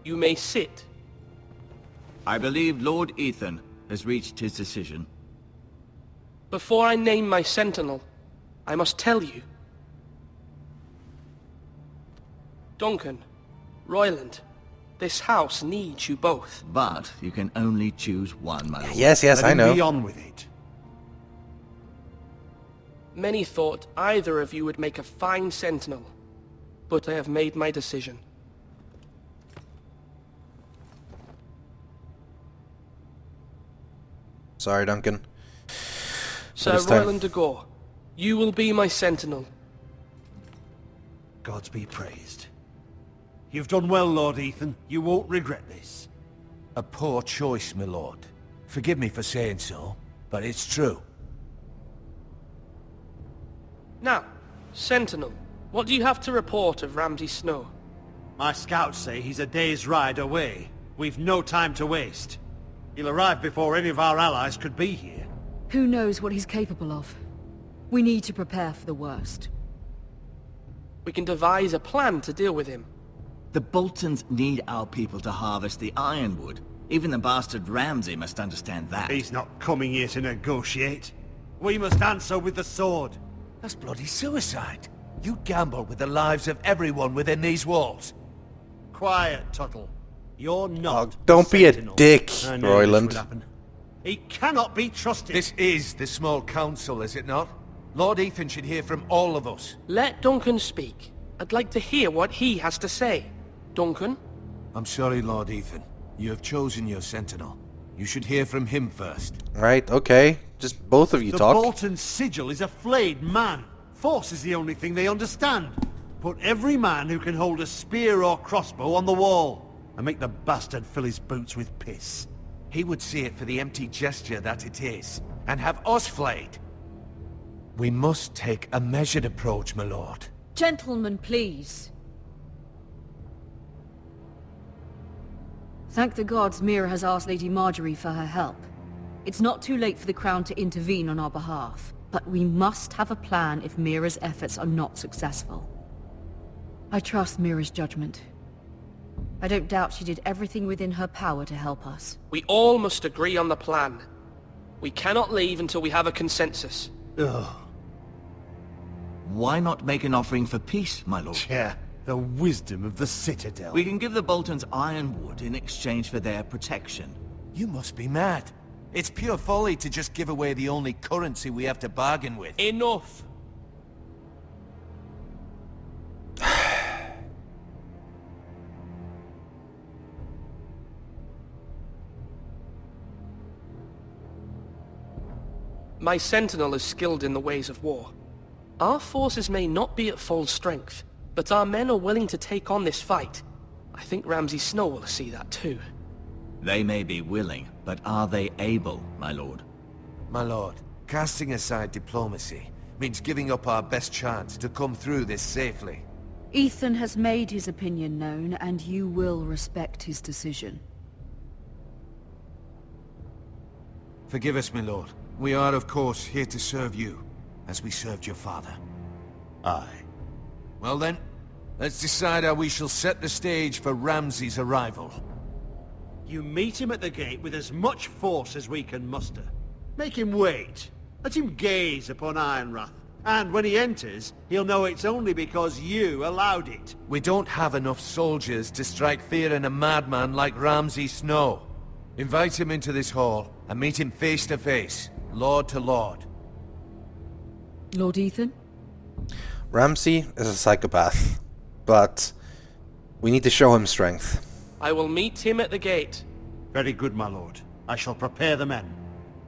You may sit. I believe Lord Ethan has reached his decision. Before I name my sentinel, I must tell you. Duncan, Royland, this house needs you both. But you can only choose one, my lord. Yes, I know. Let him be on with it. Many thought either of you would make a fine sentinel, but I have made my decision. Sorry, Duncan. Sir Royland de Gore, you will be my sentinel. Gods be praised. You've done well, Lord Ethan. You won't regret this. A poor choice, my lord. Forgive me for saying so, but it's true. Now, Sentinel, what do you have to report of Ramsay Snow? My scouts say he's a day's ride away. We've no time to waste. He'll arrive before any of our allies could be here. Who knows what he's capable of? We need to prepare for the worst. We can devise a plan to deal with him. The Boltons need our people to harvest the ironwood. Even the bastard Ramsay must understand that. He's not coming here to negotiate. We must answer with the sword. That's bloody suicide. You gamble with the lives of everyone within these walls. Quiet, Tuttle. You're not. Oh, don't be a sentinel. dick, I knew this Royland. would happen. He cannot be trusted. This is the small council, is it not? Lord Ethan should hear from all of us. Let Duncan speak. I'd like to hear what he has to say. Duncan? I'm sorry, Lord Ethan. You have chosen your sentinel. You should hear from him first. Right, okay. Just both of you The talk. Bolton sigil is a flayed man. Force is the only thing they understand. Put every man who can hold a spear or crossbow on the wall, and make the bastard fill his boots with piss. He would see it for the empty gesture that it is, and have us flayed. We must take a measured approach, my lord. Gentlemen, please. Thank the gods Mira has asked Lady Marjorie for her help. It's not too late for the Crown to intervene on our behalf, but we must have a plan if Mira's efforts are not successful. I trust Mira's judgment. I don't doubt she did everything within her power to help us. We all must agree on the plan. We cannot leave until we have a consensus. Ugh. Why not make an offering for peace, my lord? Yeah, the wisdom of the Citadel. We can give the Boltons ironwood in exchange for their protection. You must be mad. It's pure folly to just give away the only currency we have to bargain with. Enough! My sentinel is skilled in the ways of war. Our forces may not be at full strength, but our men are willing to take on this fight. I think Ramsay Snow will see that too. They may be willing, but are they able, my lord? My lord, casting aside diplomacy means giving up our best chance to come through this safely. Ethan has made his opinion known, and you will respect his decision. Forgive us, my lord. We are, of course, here to serve you, as we served your father. Aye. Well then, let's decide how we shall set the stage for Ramsay's arrival. You meet him at the gate with as much force as we can muster. Make him wait. Let him gaze upon Ironrath. And when he enters, he'll know it's only because you allowed it. We don't have enough soldiers to strike fear in a madman like Ramsay Snow. Invite him into this hall, and meet him face to face, lord to lord. Lord Ethan? Ramsay is a psychopath, but we need to show him strength. I will meet him at the gate. Very good, my lord. I shall prepare the men.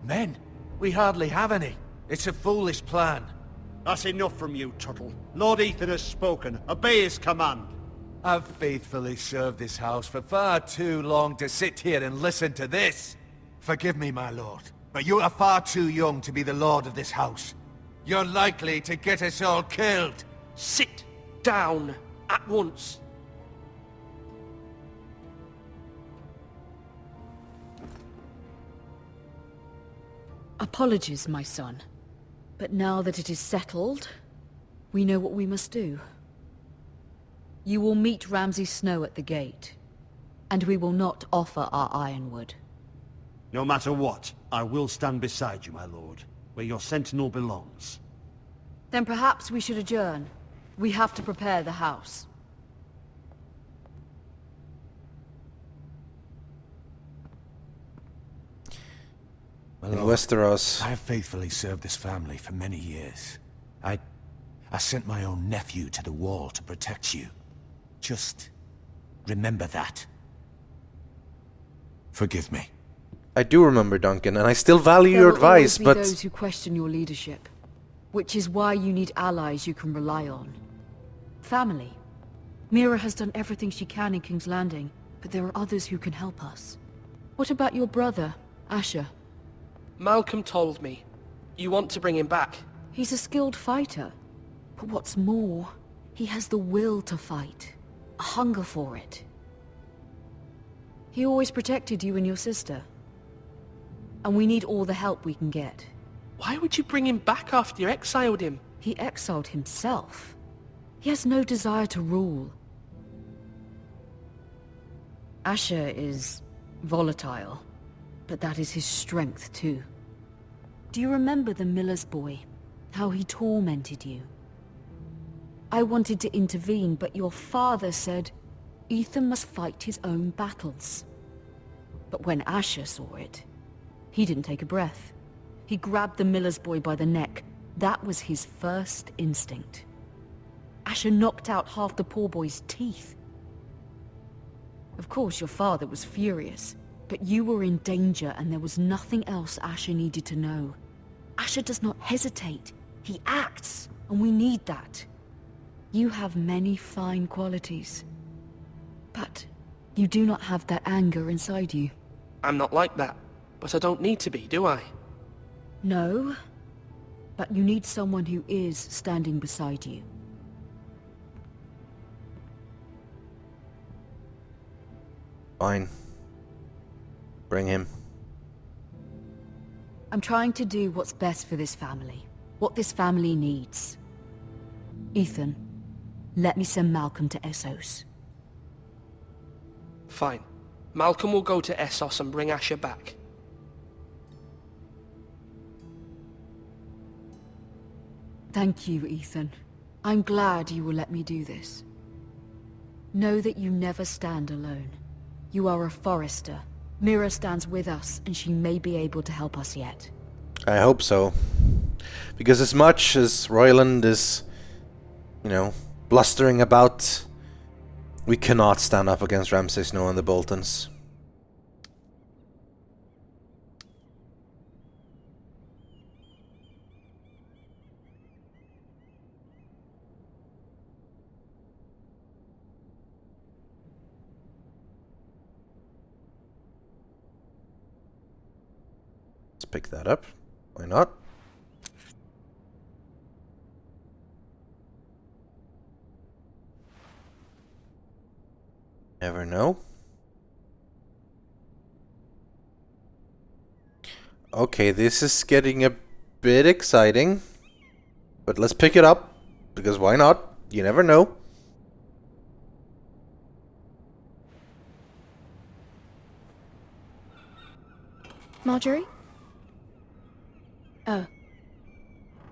Men? We hardly have any. It's a foolish plan. That's enough from you, Tuttle. Lord Ethan has spoken. Obey his command. I've faithfully served this house for far too long to sit here and listen to this. Forgive me, my lord, but you are far too young to be the lord of this house. You're likely to get us all killed. Sit down at once. Apologies, my son. But now that it is settled, we know what we must do. You will meet Ramsay Snow at the gate. And we will not offer our ironwood. No matter what, I will stand beside you, my lord, where your sentinel belongs. Then perhaps we should adjourn. We have to prepare the house. In Westeros. I have faithfully served this family for many years. I sent my own nephew to the wall to protect you. Just remember that. Forgive me. I do remember, Duncan, and I still value There your will advice, always be but... those who question your leadership, which is why you need allies you can rely on. Family. Mira has done everything she can in King's Landing, but there are others who can help us. What about your brother, Asher? Malcolm told me. You want to bring him back? He's a skilled fighter. But what's more, he has the will to fight. A hunger for it. He always protected you and your sister. And we need all the help we can get. Why would you bring him back after you exiled him? He exiled himself. He has no desire to rule. Asher is volatile, but that is his strength too. Do you remember the miller's boy? How he tormented you? I wanted to intervene, but your father said Ethan must fight his own battles. But when Asher saw it, he didn't take a breath. He grabbed the miller's boy by the neck. That was his first instinct. Asher knocked out half the poor boy's teeth. Of course, your father was furious, but you were in danger and there was nothing else Asher needed to know. Asher does not hesitate. He acts, and we need that. You have many fine qualities, but you do not have that anger inside you. I'm not like that, but I don't need to be, do I? No, but you need someone who is standing beside you. Fine. Bring him. I'm trying to do what's best for this family. What this family needs. Ethan, let me send Malcolm to Essos. Fine. Malcolm will go to Essos and bring Asher back. Thank you, Ethan. I'm glad you will let me do this. Know that you never stand alone. You are a Forrester. Mira stands with us, and she may be able to help us yet. I hope so. Because as much as Royland is, you know, blustering about, we cannot stand up against Ramsay Snow and the Boltons. Let's pick that up. Why not? Never know. Okay, this is getting a bit exciting. But let's pick it up. Because why not? You never know. Marjorie? Oh.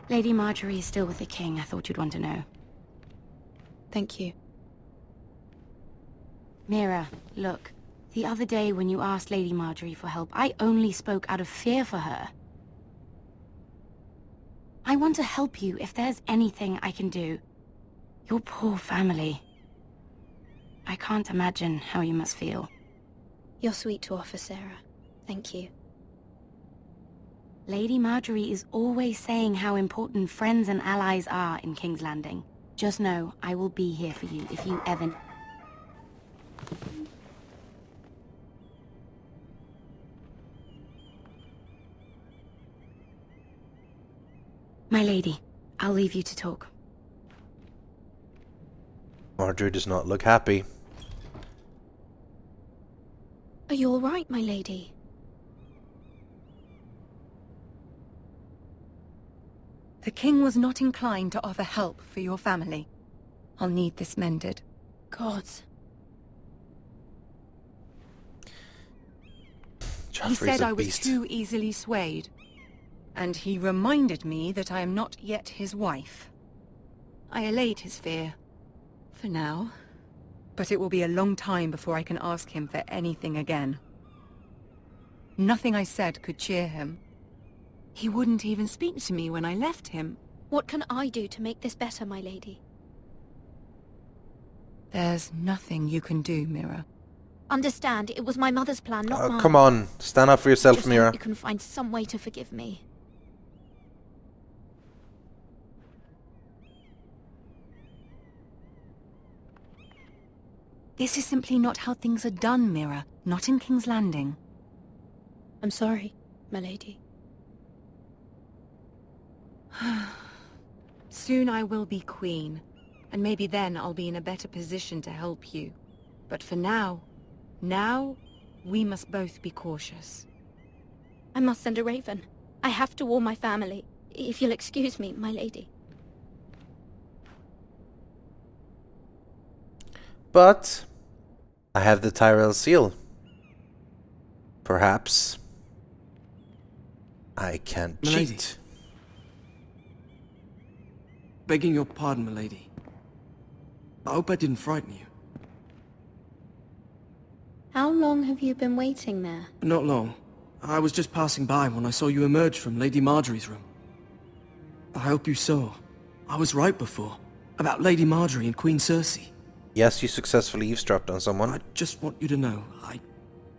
Lady Marjorie is still with the king. I thought you'd want to know. Thank you. Mira, look. The other day when you asked Lady Marjorie for help, I only spoke out of fear for her. I want to help you if there's anything I can do. Your poor family. I can't imagine how you must feel. You're sweet to offer, Sarah. Thank you. Lady Marjorie is always saying how important friends and allies are in King's Landing. Just know, I will be here for you if you ever... My lady, I'll leave you to talk. Marjorie does not look happy. Are you all right, my lady? The king was not inclined to offer help for your family. I'll need this mended. Gods. He Joffrey's said a I was beast. too easily swayed. And he reminded me that I am not yet his wife. I allayed his fear. For now. But it will be a long time before I can ask him for anything again. Nothing I said could cheer him. He wouldn't even speak to me when I left him. What can I do to make this better, my lady? There's nothing you can do, Mira. Understand, it was my mother's plan, not mine. Come on, stand up for yourself, Just Mira. hope you can find some way to forgive me. This is simply not how things are done, Mira. Not in King's Landing. I'm sorry, my lady. Soon I will be queen, and maybe then I'll be in a better position to help you. But for now, we must both be cautious. I must send a raven. I have to warn my family. If you'll excuse me, my lady. But I have the Tyrell seal. Perhaps I can Milady. cheat. Begging your pardon, milady. I hope I didn't frighten you. How long have you been waiting there? Not long. I was just passing by when I saw you emerge from Lady Marjorie's room. I hope you saw. I was right before. About Lady Marjorie and Queen Cersei. Yes, you successfully eavesdropped on someone. I just want you to know,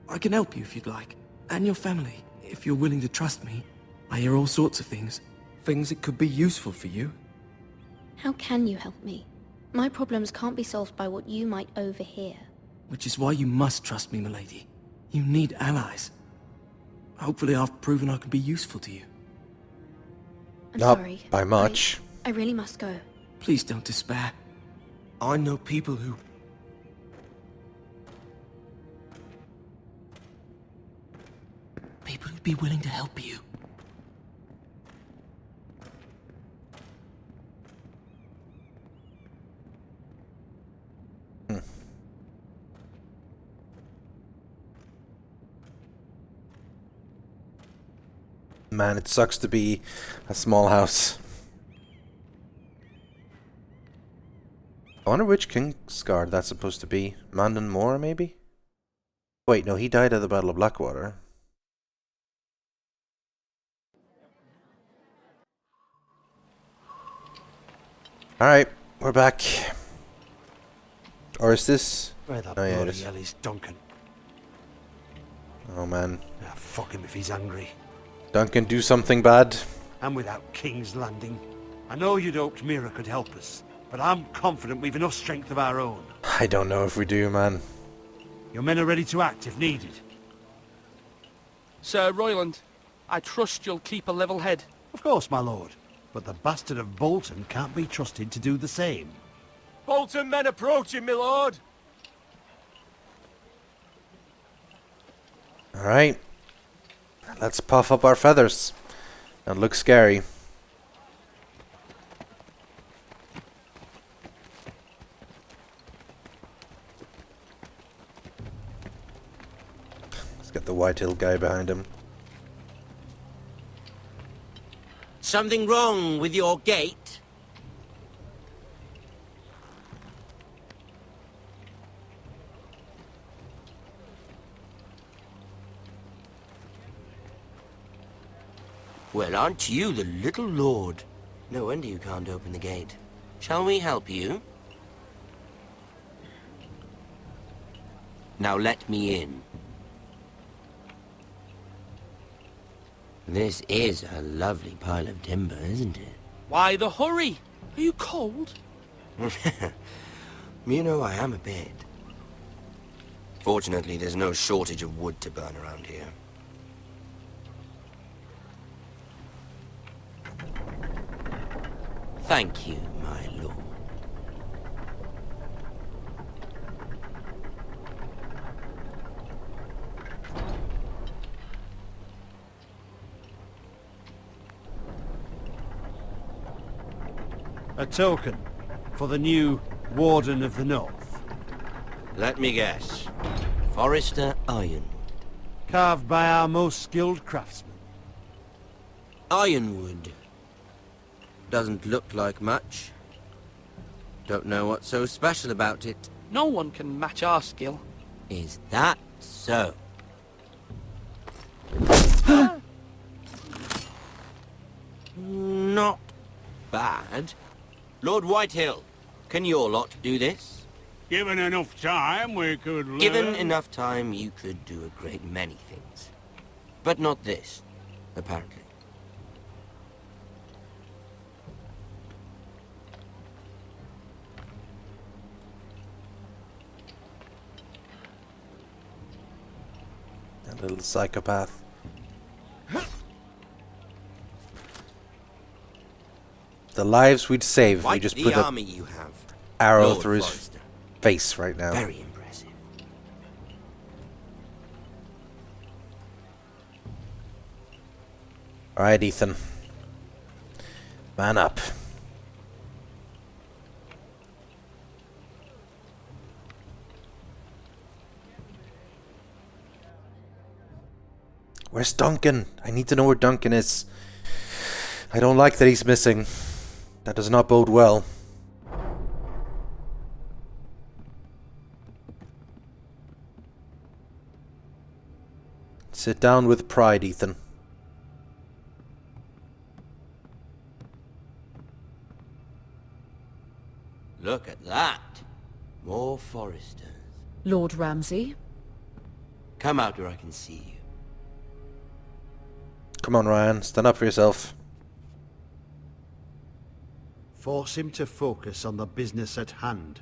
I can help you if you'd like. And your family, if you're willing to trust me. I hear all sorts of things. Things that could be useful for you. How can you help me? My problems can't be solved by what you might overhear. Which is why you must trust me, milady. You need allies. Hopefully I've proven I can be useful to you. I'm Not sorry. by much. I really must go. Please don't despair. I know people who... People who'd be willing to help you. Man, it sucks to be a small house. I wonder which Kingsguard that's supposed to be. Mandon Moore, maybe? Wait, no, he died at the Battle of Blackwater. Alright, we're back. Or is this... Where the Oh, yeah, it bloody is. hell is Duncan? Oh man. Ah, fuck him if he's angry. Duncan, do something bad. And without King's Landing. I know you'd hoped Mira could help us, but I'm confident we've enough strength of our own. I don't know if we do, man. Your men are ready to act if needed. Sir Royland, I trust you'll keep a level head. Of course, my lord. But the bastard of Bolton can't be trusted to do the same. Bolton men approaching, my lord! Alright. Let's puff up our feathers. And look scary. Let's get the Whitehill guy behind him. Something wrong with your gate? Well, aren't you the little lord? No wonder you can't open the gate. Shall we help you? Now let me in. This is a lovely pile of timber, isn't it? Why the hurry? Are you cold? You know, I am a bit. Fortunately, there's no shortage of wood to burn around here. Thank you, my lord. A token for the new Warden of the North. Let me guess. Forrester Ironwood. carved by our most skilled craftsmen. Ironwood. Doesn't look like much. Don't know what's so special about it. No one can match our skill. Is that so? Not bad. Lord Whitehill, can your lot do this? Given enough time, we could learn. Given enough time, you could do a great many things. But not this, apparently. That little psychopath. The lives we'd save if we Quite just the put an army you have, arrow Lord through his Forrester. face right now. Very impressive. Alright, Ethan. Man up. Where's Duncan? I need to know where Duncan is. I don't like that he's missing. That does not bode well. Sit down with pride, Ethan. Look at that. More Forresters. Lord Ramsay? Come out where I can see you. Come on, Ryan. Stand up for yourself. Force him to focus on the business at hand.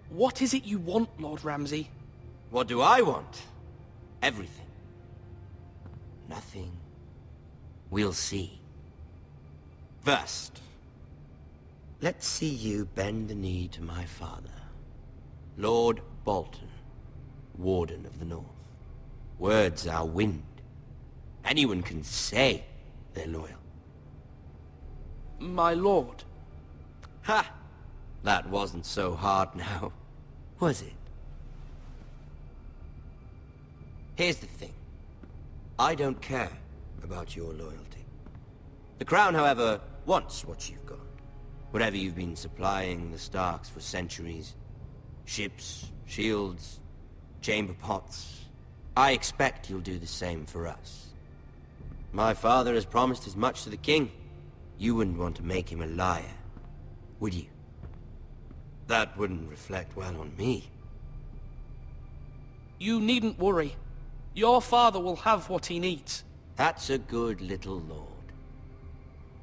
What is it you want, Lord Ramsay? What do I want? Everything. Nothing. We'll see. First, let's see you bend the knee to my father, Lord Bolton, Warden of the North. Words are wind. Anyone can say they're loyal. My lord. Ha! That wasn't so hard now, was it? Here's the thing. I don't care about your loyalty. The Crown, however, wants what you've got. Whatever you've been supplying the Starks for centuries. Ships, shields, chamber pots. I expect you'll do the same for us. My father has promised as much to the king. You wouldn't want to make him a liar, would you? That wouldn't reflect well on me. You needn't worry. Your father will have what he needs. That's a good little lord.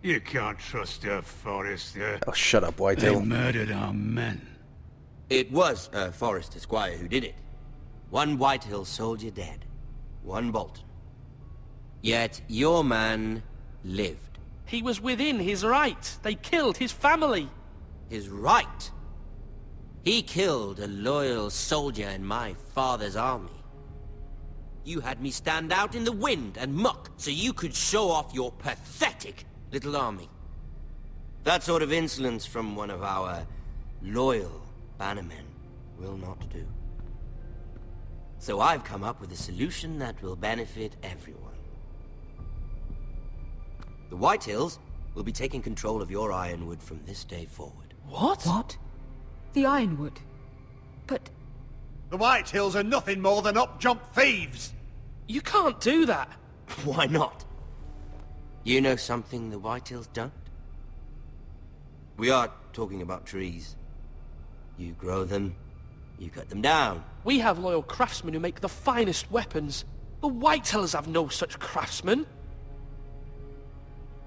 You can't trust her, Forrester. Oh, shut up, They Whitehill. murdered our men. It was a Forrester squire who did it. One Whitehill soldier dead. One Bolton. Yet your man lived. He was within his right. They killed his family. His right? He killed a loyal soldier in my father's army. You had me stand out in the wind and muck so you could show off your pathetic little army. That sort of insolence from one of our loyal bannermen will not do. So I've come up with a solution that will benefit everyone. The Whitehills will be taking control of your Ironwood from this day forward. What? What? The Ironwood? But... The Whitehills are nothing more than up-jump thieves! You can't do that. Why not? You know something the Whitehills don't? We are talking about trees. You grow them, you cut them down. We have loyal craftsmen who make the finest weapons. The Whitehills have no such craftsmen.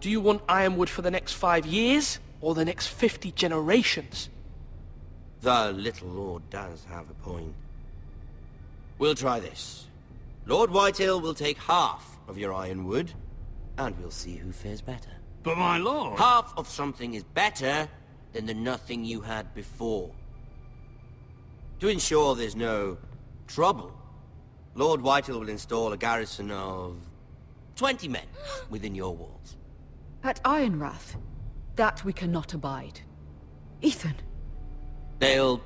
Do you want Ironwood for the next 5 years, or the next 50 generations? The little lord does have a point. We'll try this. Lord Whitehill will take half of your Ironwood, and we'll see who fares better. But my lord... Half of something is better than the nothing you had before. To ensure there's no trouble, Lord Whitehill will install a garrison of 20 men within your walls. At Ironrath? That we cannot abide. Ethan! They'll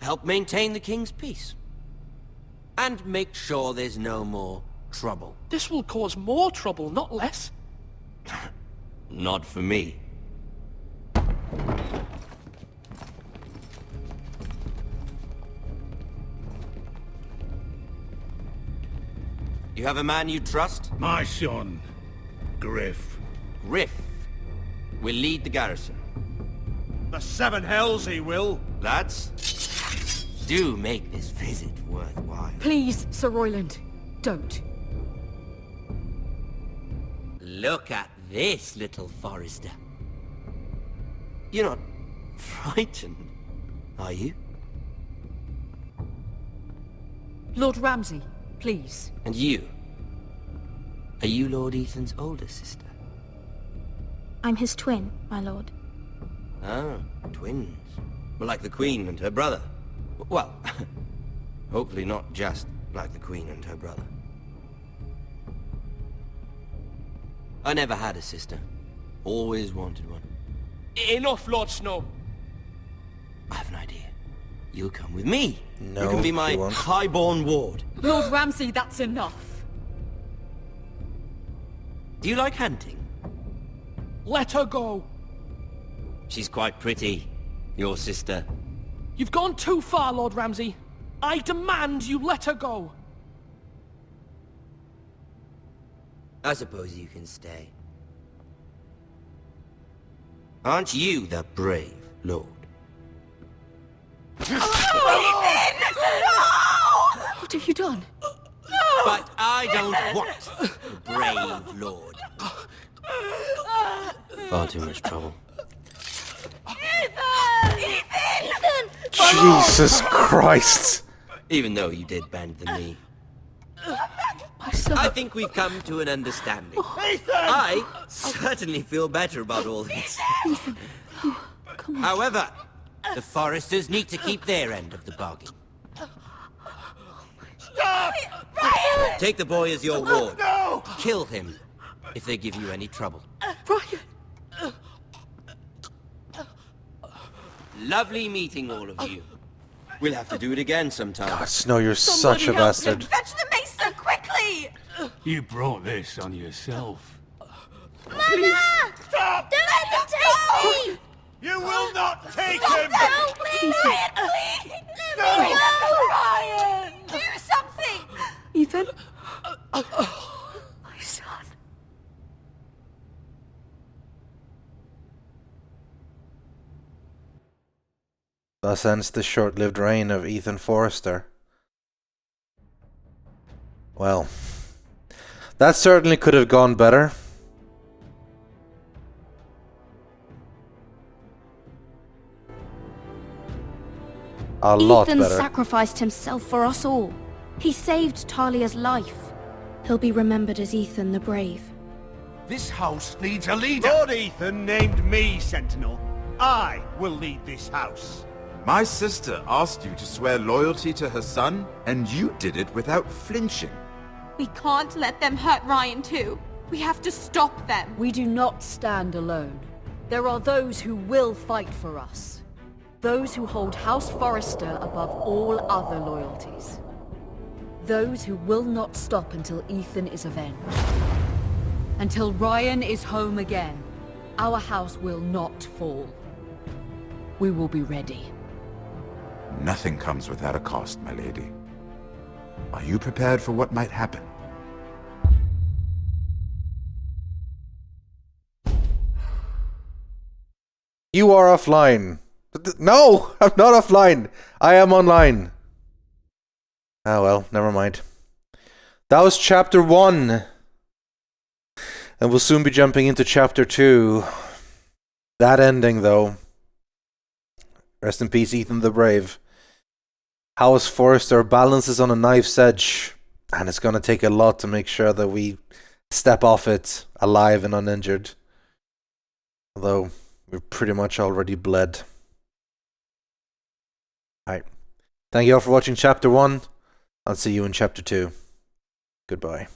help maintain the king's peace. And make sure there's no more trouble. This will cause more trouble, not less. Not for me. You have a man you trust? My son, Griff. Griff will lead the garrison. The seven hells he will. Lads, do make this visit worthwhile. Please, Sir Royland, don't. Look at this, little Forrester. You're not frightened, are you? Lord Ramsay, please. And you? Are you Lord Ethan's older sister? I'm his twin, my lord. Ah, twins. Well, like the Queen and her brother. Well, hopefully not just like the Queen and her brother. I never had a sister. Always wanted one. Enough, Lord Snow. I have an idea. You'll come with me. No, you can be my you won't. highborn ward. Lord Ramsay, that's enough. Do you like hunting? Let her go. She's quite pretty, your sister. You've gone too far, Lord Ramsay. I demand you let her go. I suppose you can stay. Aren't you the brave lord? What have you done? But I don't want the brave lord. Far too much trouble. Ethan! Jesus Christ! Even though you did bend the knee. I think we've come to an understanding. I certainly feel better about all this. However, the Forresters need to keep their end of the bargain. Stop! Ryan! Take the boy as your ward. No! Kill him if they give you any trouble. Ryan! Lovely meeting all of you. We'll have to do it again sometime. God, Snow, you're such a bastard. Fetch the mason, quickly! You brought this on yourself. Mama! Stop! Don't let him take me! You will not take Stop him! now, please! Ryan, please! Let me go! Ryan! Do something! Ethan? My son. Thus ends the short-lived reign of Ethan Forrester. Well, that certainly could have gone better. A lot Ethan better. sacrificed himself for us all. He saved Talia's life. He'll be remembered as Ethan the Brave. This house needs a leader. Lord Ethan named me Sentinel. I will lead this house. My sister asked you to swear loyalty to her son, and you did it without flinching. We can't let them hurt Ryan too. We have to stop them. We do not stand alone. There are those who will fight for us. Those who hold House Forrester above all other loyalties. Those who will not stop until Ethan is avenged. Until Ryan is home again, our house will not fall. We will be ready. Nothing comes without a cost, my lady. Are you prepared for what might happen? You are offline. No, I'm not offline. I am online. Ah well, never mind. That was chapter 1. And we'll soon be jumping into chapter 2. That ending, though. Rest in peace, Ethan the Brave. House Forrester balances on a knife's edge. And it's going to take a lot to make sure that we step off it alive and uninjured. Although, we're pretty much already bled. Alright. Thank you all for watching chapter 1. I'll see you in chapter 2. Goodbye.